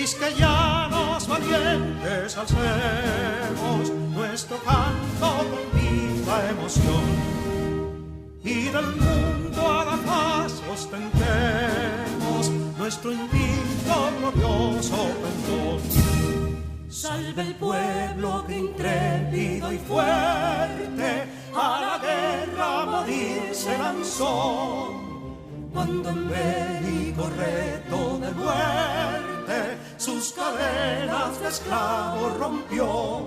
quisqueyanos valientes alcemos nuestro canto con viva emoción, y del mundo a la paz ostentemos nuestro invicto glorioso pendón. Salve el pueblo que intrépido y fuerte a la guerra a morir se lanzó, cuando en bélico reto de muerte sus cadenas de esclavos rompió.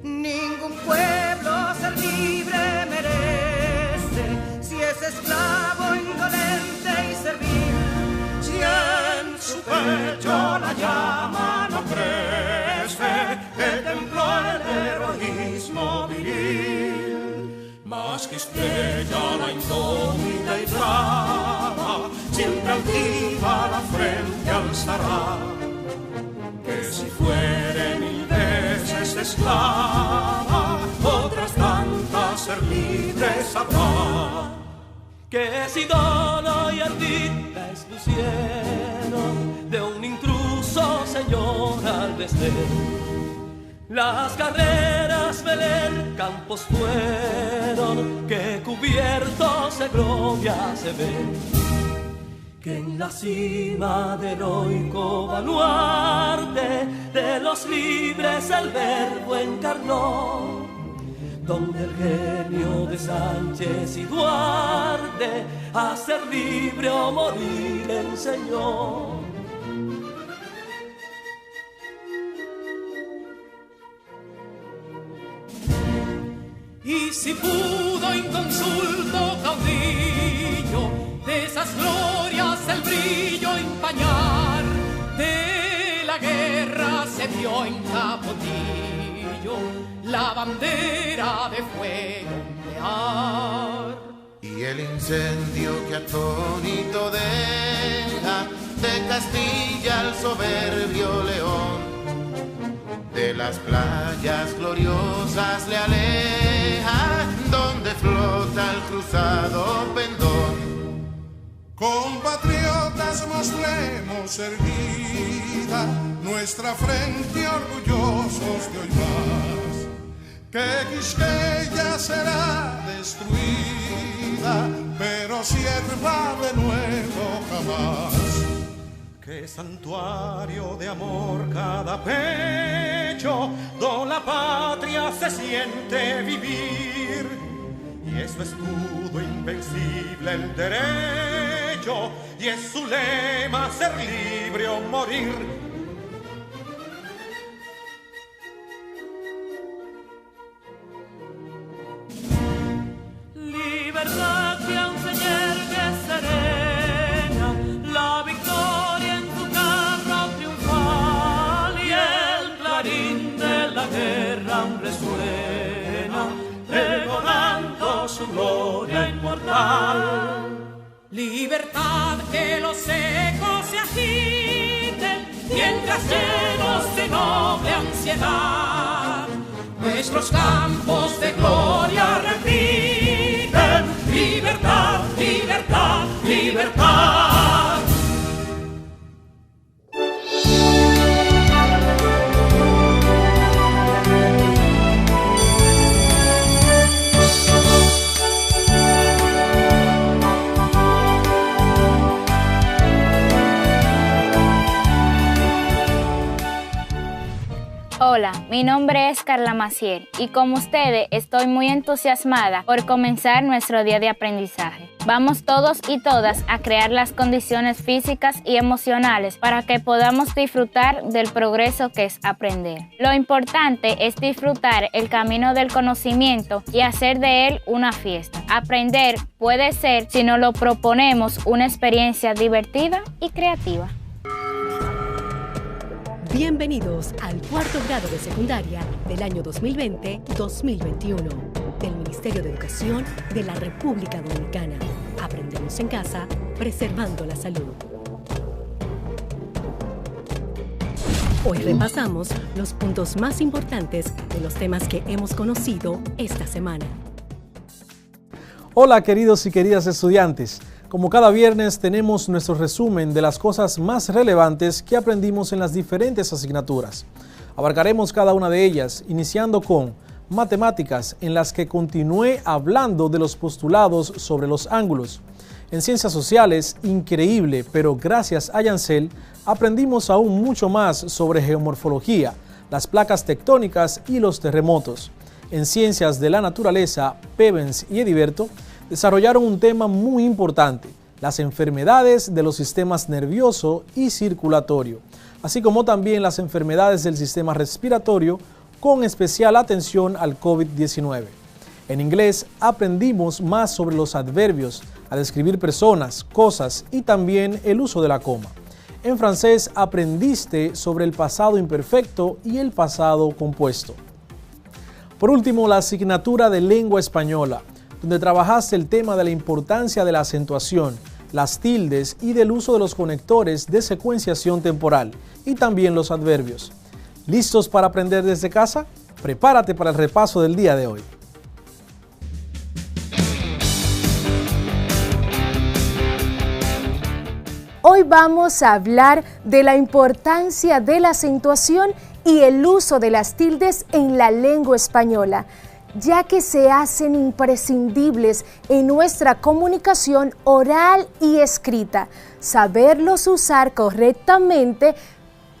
Ningún pueblo ser libre merece si es esclavo, indolente y servil. Si en su pecho la llama no crece, que templó el heroísmo viril, más que estrella la indómita y brava, siempre altiva la frente alzará, que si fuere mil veces esclava, otras tantas ser libres habrá. Que si dono y ardita expusieron de un intruso señor al desdén, las carreras Belén campos fueron, que cubiertos de gloria se ven, que en la cima del heroico baluarte de los libres el verbo encarnó, donde el genio de Sánchez y Duarte a ser libre o morir enseñó. Y si pudo inconsulto caudillo de esas glorias el brillo empañar, de la guerra se vio en Capotillo la bandera de fuego ondear. Y el incendio que atónito deja de Castilla al soberbio león, de las playas gloriosas le aleja, donde flota el cruzado pendón. Compatriotas, mostremos erguida nuestra frente orgullosos de hoy más, que Quisqueya será destruida, pero sierva de nuevo jamás. Que santuario de amor cada pecho, donde la patria se siente vivir, y es su escudo invencible el derecho, y es su lema ser libre o morir. Libertad que aún se yergue serena, la victoria en tu carro triunfal, y el clarín de la guerra aún resuena, pregonando su gloria inmortal. Libertad, que los ecos se agiten, mientras llenos de noble ansiedad nuestros campos de gloria repiten. Libertad, libertad, libertad. Hola, mi nombre es Carla Maciel y como ustedes estoy muy entusiasmada por comenzar nuestro día de aprendizaje. Vamos todos y todas a crear las condiciones físicas y emocionales para que podamos disfrutar del progreso que es aprender. Lo importante es disfrutar el camino del conocimiento y hacer de él una fiesta. Aprender puede ser, si nos lo proponemos, una experiencia divertida y creativa. Bienvenidos al cuarto grado de secundaria del año 2020-2021 del Ministerio de Educación de la República Dominicana. Aprendemos en casa, preservando la salud. Hoy repasamos los puntos más importantes de los temas que hemos conocido esta semana. Hola queridos y queridas estudiantes, como cada viernes tenemos nuestro resumen de las cosas más relevantes que aprendimos en las diferentes asignaturas. Abarcaremos cada una de ellas, iniciando con matemáticas, en las que continué hablando de los postulados sobre los ángulos. En ciencias sociales, increíble, pero gracias a Yancel, aprendimos aún mucho más sobre geomorfología, las placas tectónicas y los terremotos. En ciencias de la naturaleza, Pevens y Ediberto desarrollaron un tema muy importante, las enfermedades de los sistemas nervioso y circulatorio, así como también las enfermedades del sistema respiratorio, con especial atención al COVID-19. En inglés aprendimos más sobre los adverbios, a describir personas, cosas y también el uso de la coma. En francés aprendiste sobre el pasado imperfecto y el pasado compuesto. Por último, la asignatura de lengua española, donde trabajaste el tema de la importancia de la acentuación, las tildes y del uso de los conectores de secuenciación temporal y también los adverbios. ¿Listos para aprender desde casa? Prepárate para el repaso del día de hoy. Hoy vamos a hablar de la importancia de la acentuación y el uso de las tildes en la lengua española, ya que se hacen imprescindibles en nuestra comunicación oral y escrita. Saberlos usar correctamente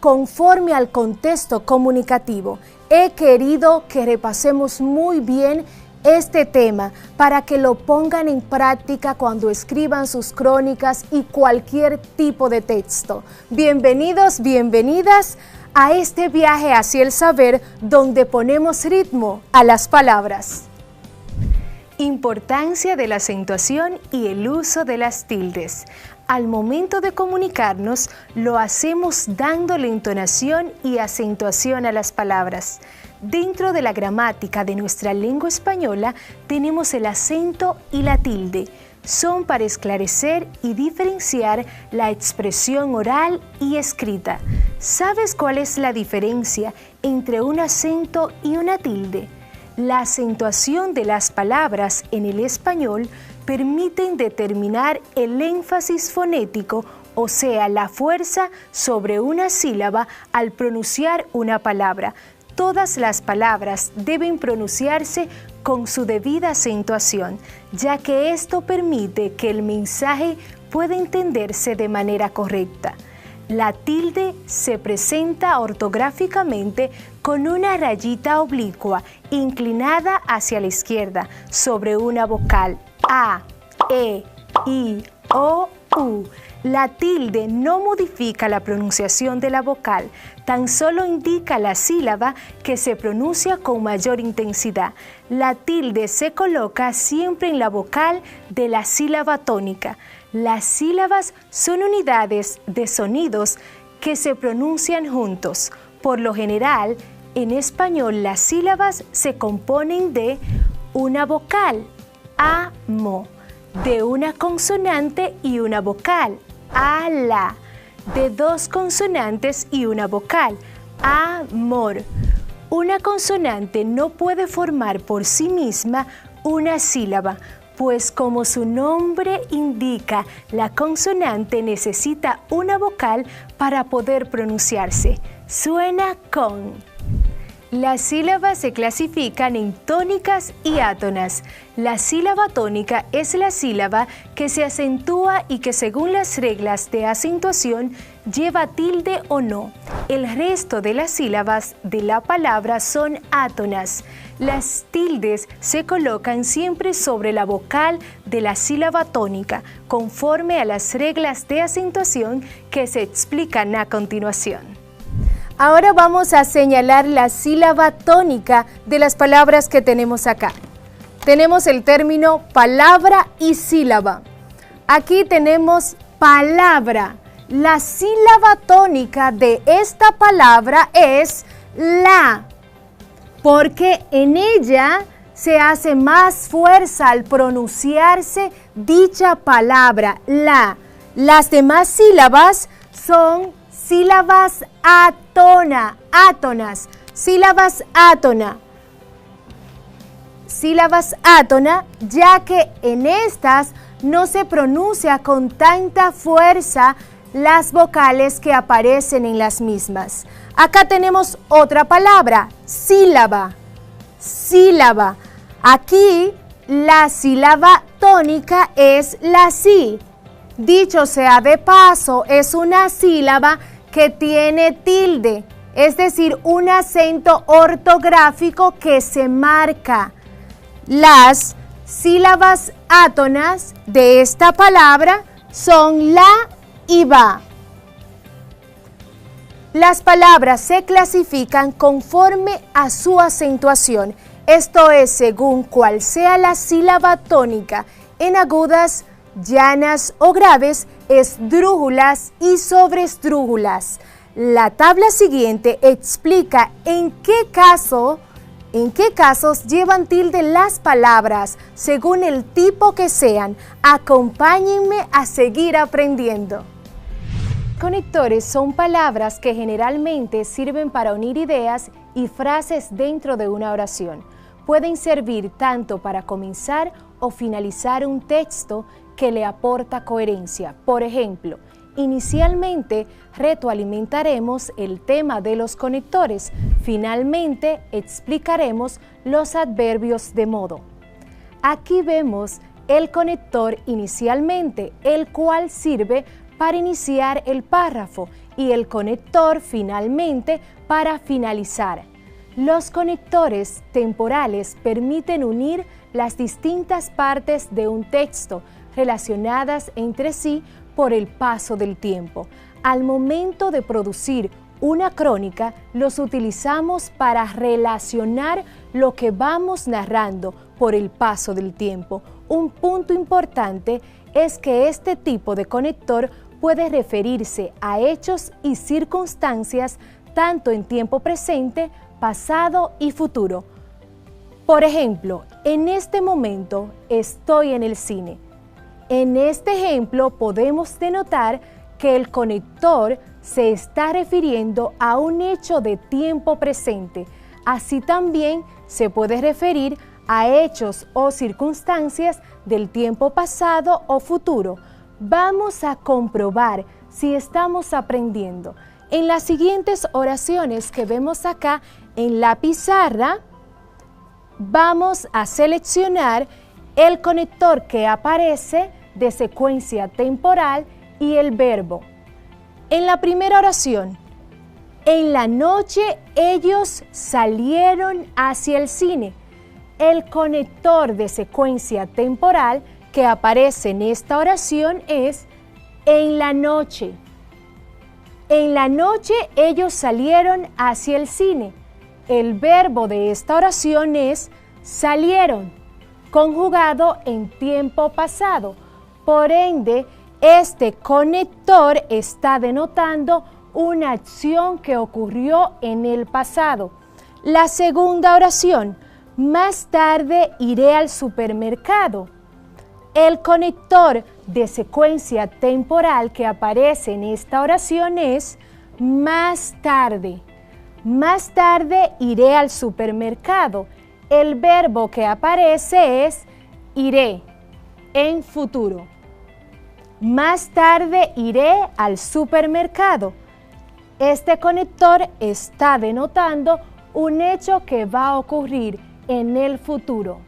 conforme al contexto comunicativo. He querido que repasemos muy bien este tema para que lo pongan en práctica cuando escriban sus crónicas y cualquier tipo de texto. Bienvenidos, bienvenidas a este viaje hacia el saber, donde ponemos ritmo a las palabras. Importancia de la acentuación y el uso de las tildes. Al momento de comunicarnos, lo hacemos dándole entonación y acentuación a las palabras. Dentro de la gramática de nuestra lengua española, tenemos el acento y la tilde. Son para esclarecer y diferenciar la expresión oral y escrita. ¿Sabes cuál es la diferencia entre un acento y una tilde? La acentuación de las palabras en el español permiten determinar el énfasis fonético, o sea, la fuerza sobre una sílaba al pronunciar una palabra. Todas las palabras deben pronunciarse con su debida acentuación, ya que esto permite que el mensaje pueda entenderse de manera correcta. La tilde se presenta ortográficamente con una rayita oblicua inclinada hacia la izquierda sobre una vocal A, E, I, O, U. La tilde no modifica la pronunciación de la vocal, tan solo indica la sílaba que se pronuncia con mayor intensidad. La tilde se coloca siempre en la vocal de la sílaba tónica. Las sílabas son unidades de sonidos que se pronuncian juntos. Por lo general, en español las sílabas se componen de una vocal, amo, de una consonante y una vocal, ala, de dos consonantes y una vocal, amor. Una consonante no puede formar por sí misma una sílaba, pues como su nombre indica, la consonante necesita una vocal para poder pronunciarse. Suena con. Las sílabas se clasifican en tónicas y átonas. La sílaba tónica es la sílaba que se acentúa y que, según las reglas de acentuación, lleva tilde o no. El resto de las sílabas de la palabra son átonas. Las tildes se colocan siempre sobre la vocal de la sílaba tónica, conforme a las reglas de acentuación que se explican a continuación. Ahora vamos a señalar la sílaba tónica de las palabras que tenemos acá. Tenemos el término palabra y sílaba. Aquí tenemos palabra. La sílaba tónica de esta palabra es la, porque en ella se hace más fuerza al pronunciarse dicha palabra, la. Las demás sílabas son sílabas átonas, sílabas átona. sílabas átonas, ya que en estas no se pronuncia con tanta fuerza las vocales que aparecen en las mismas. Acá tenemos otra palabra, sílaba. Sílaba. Aquí la sílaba tónica es la sí. Dicho sea de paso, es una sílaba que tiene tilde, es decir, un acento ortográfico que se marca. Las sílabas átonas de esta palabra son la y va. Las palabras se clasifican conforme a su acentuación, esto es, según cuál sea la sílaba tónica, en agudas, llanas o graves, esdrújulas y sobreesdrújulas. La tabla siguiente explica en qué casos llevan tilde las palabras según el tipo que sean. Acompáñenme a seguir aprendiendo. Conectores son palabras que generalmente sirven para unir ideas y frases dentro de una oración. Pueden servir tanto para comenzar o finalizar un texto que le aporta coherencia. Por ejemplo, inicialmente retroalimentaremos el tema de los conectores. Finalmente explicaremos los adverbios de modo. Aquí vemos el conector inicialmente, el cual sirve para iniciar el párrafo, y el conector finalmente para finalizar. Los conectores temporales permiten unir las distintas partes de un texto relacionadas entre sí por el paso del tiempo. Al momento de producir una crónica, los utilizamos para relacionar lo que vamos narrando por el paso del tiempo. Un punto importante es que este tipo de conector puede referirse a hechos y circunstancias tanto en tiempo presente, pasado y futuro. Por ejemplo, en este momento estoy en el cine. En este ejemplo podemos denotar que el conector se está refiriendo a un hecho de tiempo presente. Así también se puede referir a hechos o circunstancias del tiempo pasado o futuro. Vamos a comprobar si estamos aprendiendo. En las siguientes oraciones que vemos acá en la pizarra, vamos a seleccionar el conector que aparece de secuencia temporal y el verbo. En la primera oración, en la noche ellos salieron hacia el cine. El conector de secuencia temporal que aparece en esta oración es en la noche. En la noche ellos salieron hacia el cine. El verbo de esta oración es salieron, conjugado en tiempo pasado. Por ende, este conector está denotando una acción que ocurrió en el pasado. La segunda oración, más tarde iré al supermercado. El conector de secuencia temporal que aparece en esta oración es más tarde. Más tarde iré al supermercado. El verbo que aparece es iré, en futuro. Más tarde iré al supermercado. Este conector está denotando un hecho que va a ocurrir en el futuro.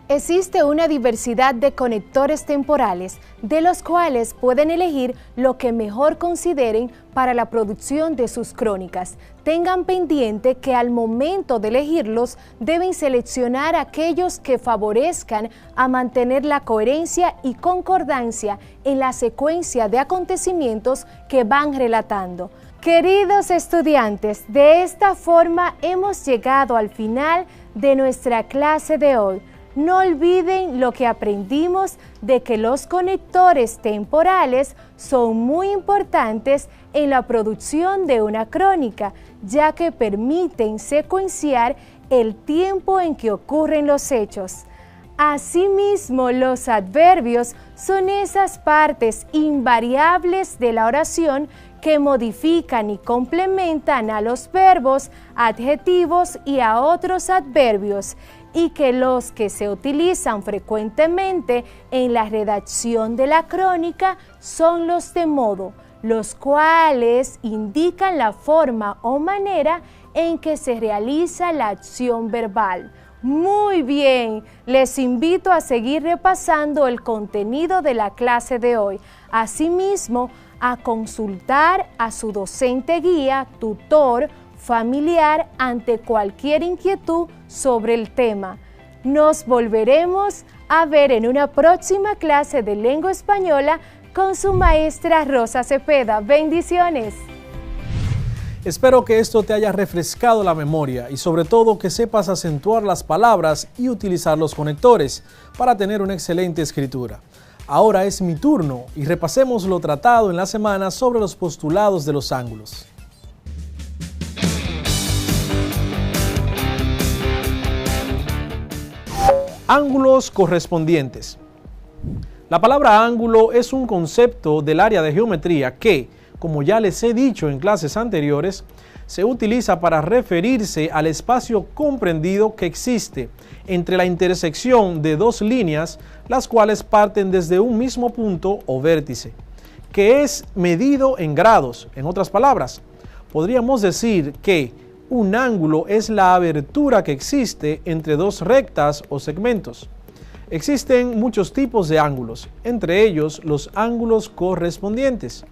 Existe una diversidad de conectores temporales, de los cuales pueden elegir lo que mejor consideren para la producción de sus crónicas. Tengan pendiente que al momento de elegirlos deben seleccionar aquellos que favorezcan a mantener la coherencia y concordancia en la secuencia de acontecimientos que van relatando. Queridos estudiantes, de esta forma hemos llegado al final de nuestra clase de hoy. No olviden lo que aprendimos de que los conectores temporales son muy importantes en la producción de una crónica, ya que permiten secuenciar el tiempo en que ocurren los hechos. Asimismo, los adverbios son esas partes invariables de la oración que modifican y complementan a los verbos, adjetivos y a otros adverbios, y que los que se utilizan frecuentemente en la redacción de la crónica son los de modo, los cuales indican la forma o manera en que se realiza la acción verbal. Muy bien, les invito a seguir repasando el contenido de la clase de hoy. Asimismo, a consultar a su docente guía, tutor, familiar ante cualquier inquietud sobre el tema. Nos volveremos a ver en una próxima clase de lengua española con su maestra Rosa Cepeda. Bendiciones. Espero que esto te haya refrescado la memoria y sobre todo que sepas acentuar las palabras y utilizar los conectores para tener una excelente escritura. Ahora es mi turno y repasemos lo tratado en la semana sobre los postulados de los ángulos. Ángulos correspondientes. La palabra ángulo es un concepto del área de geometría que, como ya les he dicho en clases anteriores, se utiliza para referirse al espacio comprendido que existe entre la intersección de dos líneas, las cuales parten desde un mismo punto o vértice, que es medido en grados. En otras palabras, podríamos decir que un ángulo es la abertura que existe entre dos rectas o segmentos. Existen muchos tipos de ángulos, entre ellos los ángulos correspondientes.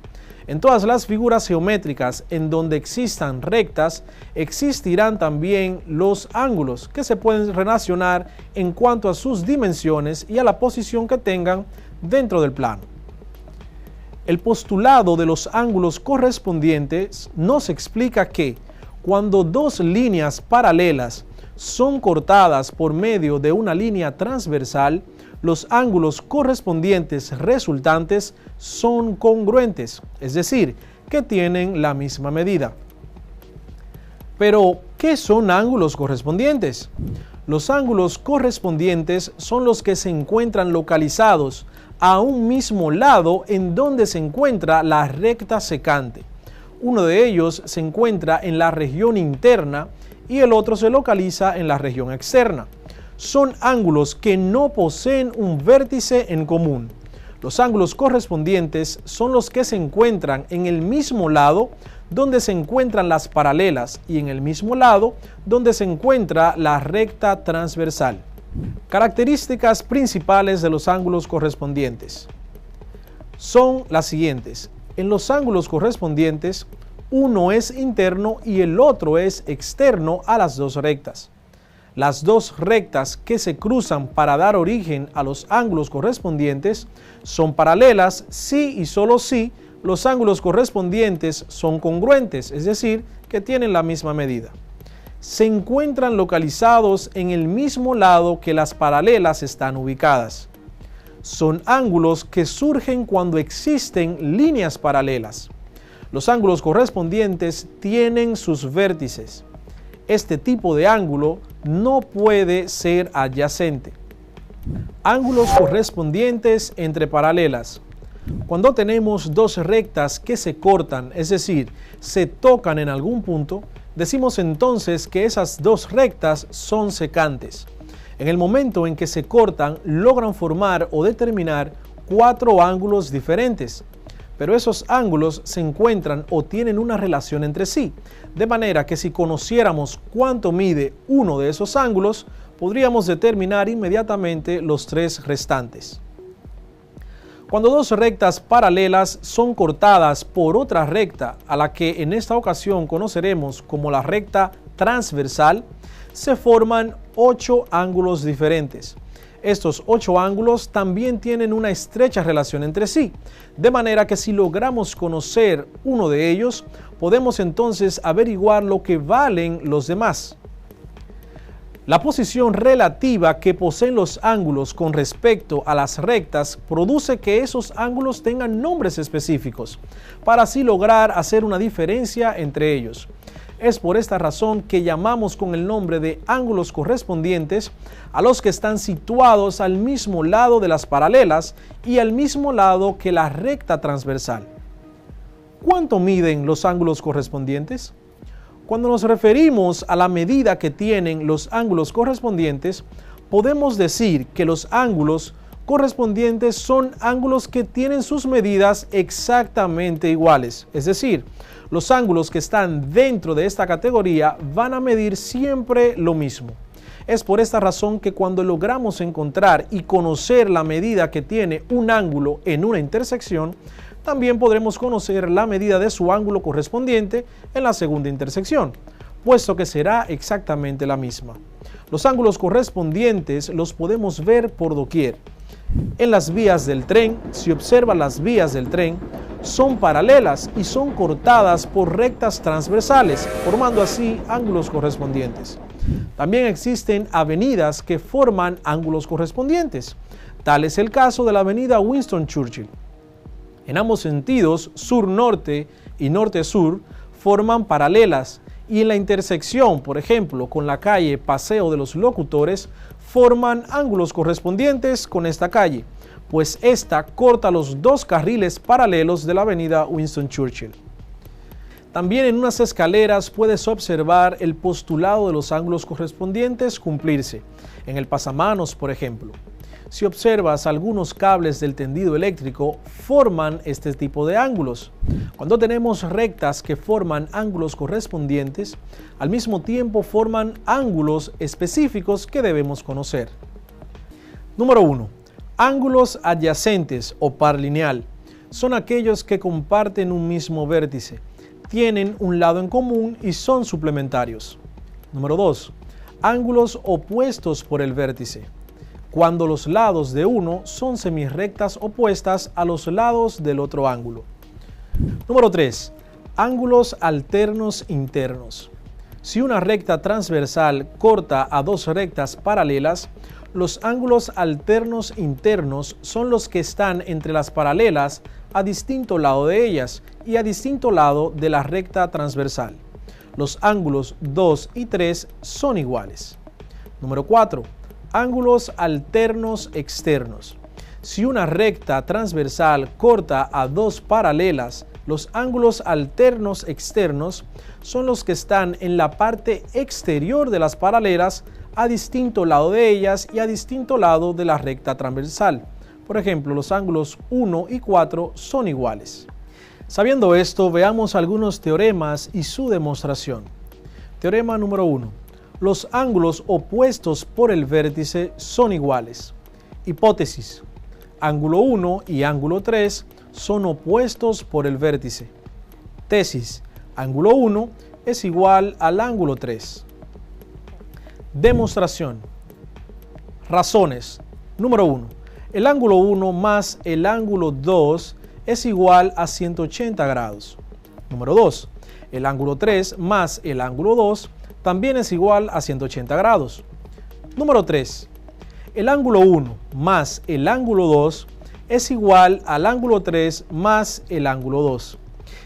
En todas las figuras geométricas en donde existan rectas, existirán también los ángulos que se pueden relacionar en cuanto a sus dimensiones y a la posición que tengan dentro del plano. El postulado de los ángulos correspondientes nos explica que cuando dos líneas paralelas son cortadas por medio de una línea transversal, los ángulos correspondientes resultantes son congruentes, es decir, que tienen la misma medida. Pero, ¿qué son ángulos correspondientes? Los ángulos correspondientes son los que se encuentran localizados a un mismo lado en donde se encuentra la recta secante. Uno de ellos se encuentra en la región interna y el otro se localiza en la región externa. Son ángulos que no poseen un vértice en común. Los ángulos correspondientes son los que se encuentran en el mismo lado donde se encuentran las paralelas y en el mismo lado donde se encuentra la recta transversal. Características principales de los ángulos correspondientes son las siguientes. En los ángulos correspondientes, uno es interno y el otro es externo a las dos rectas. Las dos rectas que se cruzan para dar origen a los ángulos correspondientes son paralelas si y solo si los ángulos correspondientes son congruentes, es decir, que tienen la misma medida. Se encuentran localizados en el mismo lado que las paralelas están ubicadas. Son ángulos que surgen cuando existen líneas paralelas. Los ángulos correspondientes tienen sus vértices. Este tipo de ángulo no puede ser adyacente. Ángulos correspondientes entre paralelas. Cuando tenemos dos rectas que se cortan, es decir, se tocan en algún punto, decimos entonces que esas dos rectas son secantes. En el momento en que se cortan, logran formar o determinar cuatro ángulos diferentes. Pero esos ángulos se encuentran o tienen una relación entre sí, de manera que si conociéramos cuánto mide uno de esos ángulos, podríamos determinar inmediatamente los tres restantes. Cuando dos rectas paralelas son cortadas por otra recta, a la que en esta ocasión conoceremos como la recta transversal, se forman 8 ángulos diferentes. Estos 8 ángulos también tienen una estrecha relación entre sí, de manera que si logramos conocer uno de ellos, podemos entonces averiguar lo que valen los demás. La posición relativa que poseen los ángulos con respecto a las rectas produce que esos ángulos tengan nombres específicos, para así lograr hacer una diferencia entre ellos. Es por esta razón que llamamos con el nombre de ángulos correspondientes a los que están situados al mismo lado de las paralelas y al mismo lado que la recta transversal. ¿Cuánto miden los ángulos correspondientes? Cuando nos referimos a la medida que tienen los ángulos correspondientes, podemos decir que los ángulos correspondientes son ángulos que tienen sus medidas exactamente iguales. Es decir, los ángulos que están dentro de esta categoría van a medir siempre lo mismo. Es por esta razón que cuando logramos encontrar y conocer la medida que tiene un ángulo en una intersección, también podremos conocer la medida de su ángulo correspondiente en la segunda intersección, puesto que será exactamente la misma. Los ángulos correspondientes los podemos ver por doquier. En las vías del tren, si observa las vías del tren, son paralelas y son cortadas por rectas transversales, formando así ángulos correspondientes. También existen avenidas que forman ángulos correspondientes. Tal es el caso de la avenida Winston Churchill. En ambos sentidos, sur-norte y norte-sur, forman paralelas y en la intersección, por ejemplo, con la calle Paseo de los Locutores, forman ángulos correspondientes con esta calle, pues esta corta los dos carriles paralelos de la avenida Winston Churchill. También en unas escaleras puedes observar el postulado de los ángulos correspondientes cumplirse, en el pasamanos, por ejemplo. Si observas algunos cables del tendido eléctrico, forman este tipo de ángulos. Cuando tenemos rectas que forman ángulos correspondientes, al mismo tiempo forman ángulos específicos que debemos conocer. Número 1. Ángulos adyacentes o par lineal. Son aquellos que comparten un mismo vértice, tienen un lado en común y son suplementarios. Número 2. Ángulos opuestos por el vértice. Cuando los lados de uno son semirrectas opuestas a los lados del otro ángulo. Número 3. Ángulos alternos internos. Si una recta transversal corta a dos rectas paralelas, los ángulos alternos internos son los que están entre las paralelas a distinto lado de ellas y a distinto lado de la recta transversal. Los ángulos 2 y 3 son iguales. Número 4. Ángulos alternos externos. Si una recta transversal corta a dos paralelas, los ángulos alternos externos son los que están en la parte exterior de las paralelas a distinto lado de ellas y a distinto lado de la recta transversal. Por ejemplo, los ángulos 1 y 4 son iguales. Sabiendo esto, veamos algunos teoremas y su demostración. Teorema número 1. Los ángulos opuestos por el vértice son iguales. Hipótesis. Ángulo 1 y ángulo 3 son opuestos por el vértice. Tesis. Ángulo 1 es igual al ángulo 3. Demostración. Razones. Número 1. El ángulo 1 más el ángulo 2 es igual a 180 grados. Número 2. El ángulo 3 más el ángulo 2 también es igual a 180 grados. Número 3. El ángulo 1 más el ángulo 2 es igual al ángulo 3 más el ángulo 2.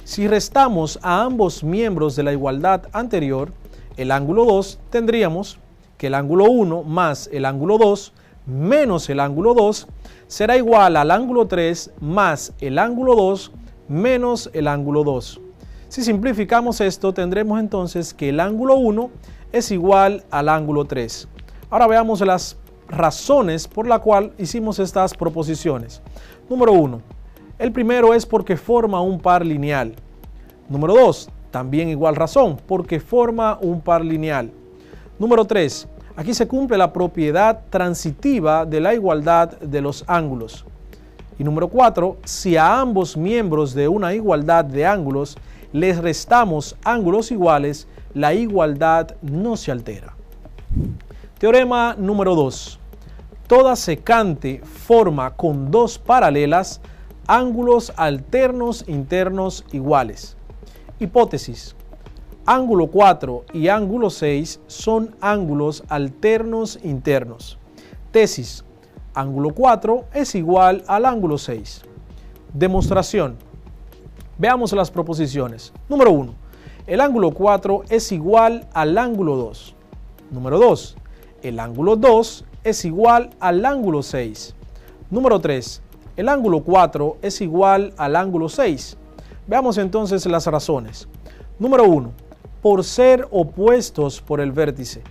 Si restamos a ambos miembros de la igualdad anterior, el ángulo 2, tendríamos que el ángulo 1 más el ángulo 2 menos el ángulo 2 será igual al ángulo 3 más el ángulo 2 menos el ángulo 2. Si simplificamos esto, tendremos entonces que el ángulo 1 es igual al ángulo 3. Ahora veamos las razones por la cual hicimos estas proposiciones. Número 1. El primero es porque forma un par lineal. Número 2. También igual razón, porque forma un par lineal. Número 3. Aquí se cumple la propiedad transitiva de la igualdad de los ángulos. Y número 4. Si a ambos miembros de una igualdad de ángulos les restamos ángulos iguales, la igualdad no se altera. Teorema número 2. Toda secante forma con dos paralelas ángulos alternos internos iguales. Hipótesis. Ángulo 4 y ángulo 6 son ángulos alternos internos. Tesis. Ángulo 4 es igual al ángulo 6. Demostración. Veamos las proposiciones. Número 1. el ángulo 4 es igual al ángulo 2. Número 2, el ángulo 2 es igual al ángulo 6. Número 3, el ángulo 4 es igual al ángulo 6. Veamos entonces las razones. Número 1, por ser opuestos por el vértice.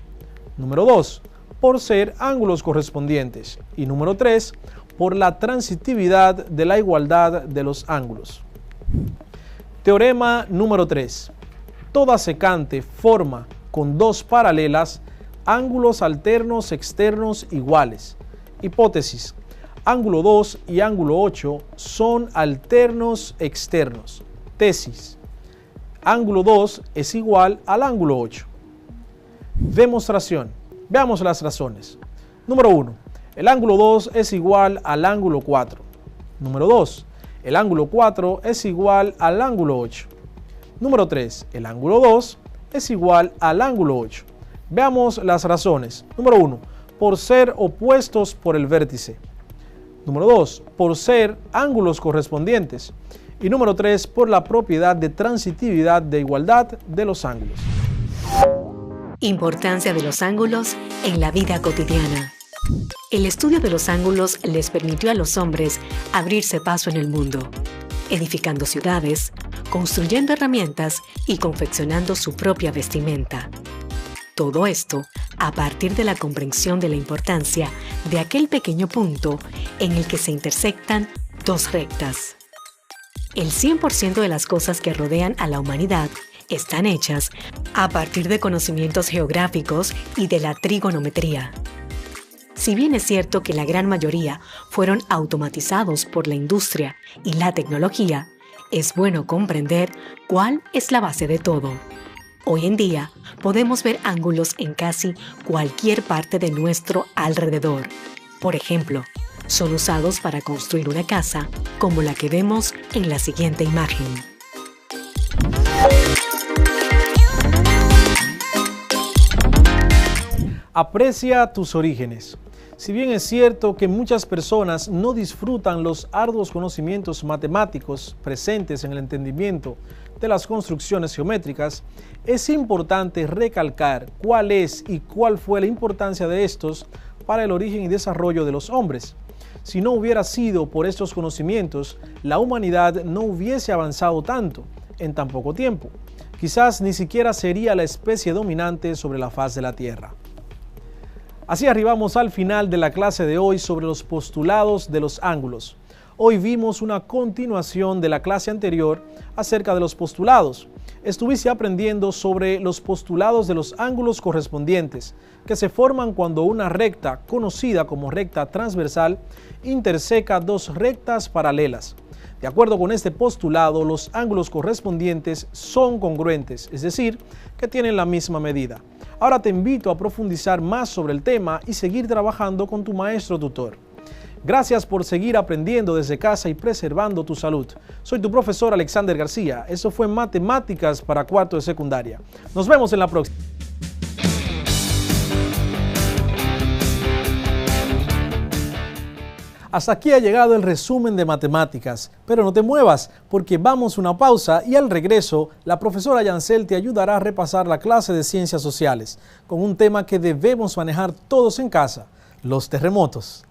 Número 2, por ser ángulos correspondientes. Y número 3, por la transitividad de la igualdad de los ángulos. Teorema número 3. Toda secante forma con dos paralelas ángulos alternos externos iguales. Hipótesis. Ángulo 2 y ángulo 8 son alternos externos. Tesis. Ángulo 2 es igual al ángulo 8. Demostración. Veamos las razones. Número 1. El ángulo 2 es igual al ángulo 4. Número 2. El ángulo 4 es igual al ángulo 8. Número 3. El ángulo 2 es igual al ángulo 8. Veamos las razones. Número 1. Por ser opuestos por el vértice. Número 2. Por ser ángulos correspondientes. Y número 3. Por la propiedad de transitividad de igualdad de los ángulos. Importancia de los ángulos en la vida cotidiana. El estudio de los ángulos les permitió a los hombres abrirse paso en el mundo, edificando ciudades, construyendo herramientas y confeccionando su propia vestimenta. Todo esto a partir de la comprensión de la importancia de aquel pequeño punto en el que se intersectan dos rectas. El 100% de las cosas que rodean a la humanidad están hechas a partir de conocimientos geográficos y de la trigonometría. Si bien es cierto que la gran mayoría fueron automatizados por la industria y la tecnología, es bueno comprender cuál es la base de todo. Hoy en día podemos ver ángulos en casi cualquier parte de nuestro alrededor. Por ejemplo, son usados para construir una casa como la que vemos en la siguiente imagen. Aprecia tus orígenes. Si bien es cierto que muchas personas no disfrutan los arduos conocimientos matemáticos presentes en el entendimiento de las construcciones geométricas, es importante recalcar cuál es y cuál fue la importancia de estos para el origen y desarrollo de los hombres. Si no hubiera sido por estos conocimientos, la humanidad no hubiese avanzado tanto en tan poco tiempo. Quizás ni siquiera sería la especie dominante sobre la faz de la Tierra. Así arribamos al final de la clase de hoy sobre los postulados de los ángulos. Hoy vimos una continuación de la clase anterior acerca de los postulados. Estuviste aprendiendo sobre los postulados de los ángulos correspondientes, que se forman cuando una recta, conocida como recta transversal, interseca dos rectas paralelas. De acuerdo con este postulado, los ángulos correspondientes son congruentes, es decir, que tienen la misma medida. Ahora te invito a profundizar más sobre el tema y seguir trabajando con tu maestro tutor. Gracias por seguir aprendiendo desde casa y preservando tu salud. Soy tu profesor Alexander García. Eso fue Matemáticas para cuarto de secundaria. Nos vemos en la próxima. Hasta aquí ha llegado el resumen de matemáticas, pero no te muevas porque vamos a una pausa y al regreso la profesora Yancel te ayudará a repasar la clase de Ciencias Sociales con un tema que debemos manejar todos en casa, los terremotos.